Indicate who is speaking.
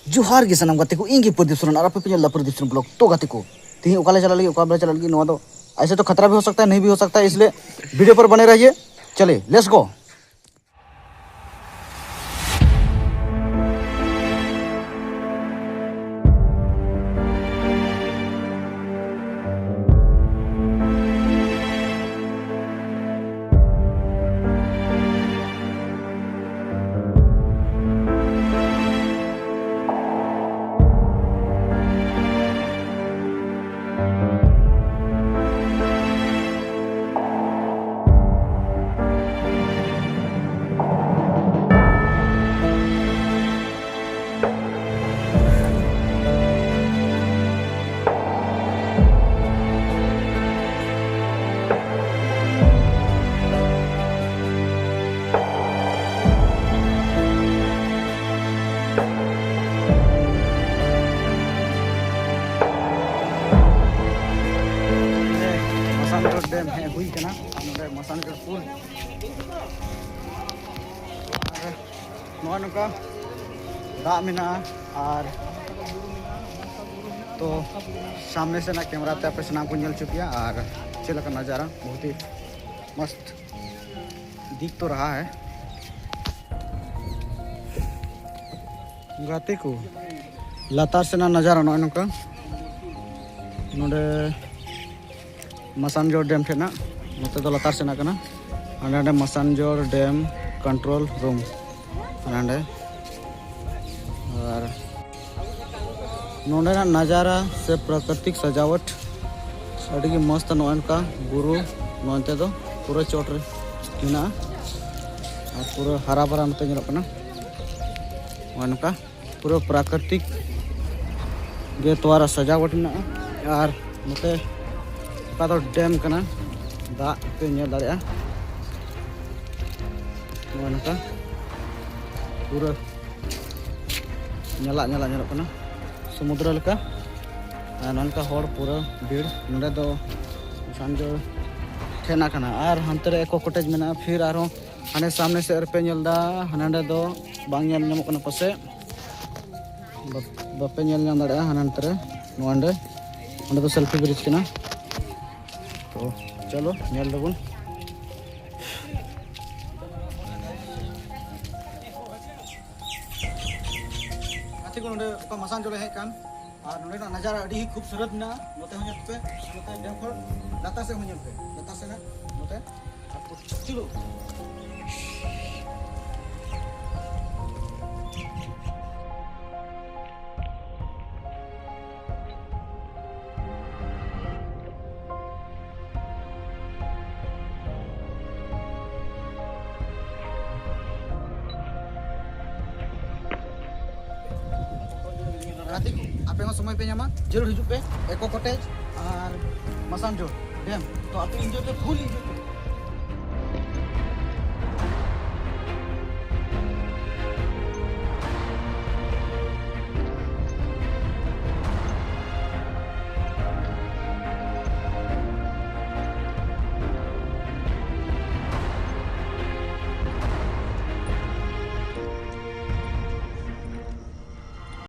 Speaker 1: जोहार गे सनम गाते को इंगी प्रदीप सोरेन और पे पेल प्रदीप सोरेन ब्लॉग तो गाते को तीन ओकाले चला लगी ओकाले चला लगी नवा दो ऐसे तो खतरा भी हो सकता है नहीं भी हो सकता है, इसलिए वीडियो पर बने रहिए। चलिए लेट्स गो। डैम है हुई कना मसानगढ़ पुल नौका दाग में और तो सामने से ना कैमरा ते पे सनाम को नल चुकिया और चल का नज़ारा बहुत ही मस्त दिख तो रहा है। गाते को लतार से ना नज़ारा नौका नोडे मसानजोर डैम ठेना नोते दो लतार सेना कना आंडे मसानजोर डैम कंट्रोल रूम आंडे और नोडे ना नज़ारा से प्राकृतिक सजावट अड़ी मस्त नौका बुरु नोते दो पूरा चोट मेना और पूरा हरा भरा नोते ñelokana नौका पूरा प्राकृतिक गे द्वारा सजावट मेना और नोते तो डैम कना दाग पे ñel दाड़े नौका पूरा ñelokana समुद्र लेका नौका हर पूरा भीड़ नोडे दो मसानजोर ठेना कना और हानते रे एको कॉटेज मेना फिर आरो हाने सामने से पे ñelदा हानांडे दो बांग ñel ñamok कना पासे बापे ñel ñam दाड़े हानांते रे नोंडे ओंडे दो सेल्फी ब्रिज कना तो चलो ñel दबन आते को नोंडे का मसानजोर है कान और नोंडे ना नज़ारा अड़ी खूबसूरत ना नोते हो पे नोते डैम पर लता से हो पे लता से ना नोते आपको चलो राती को आपे समय पे ᱧᱟᱢᱟ जरूर हिजू पे एको कॉटेज और मसानजोर डैम तो आप एंजॉय पे फुल एंजॉय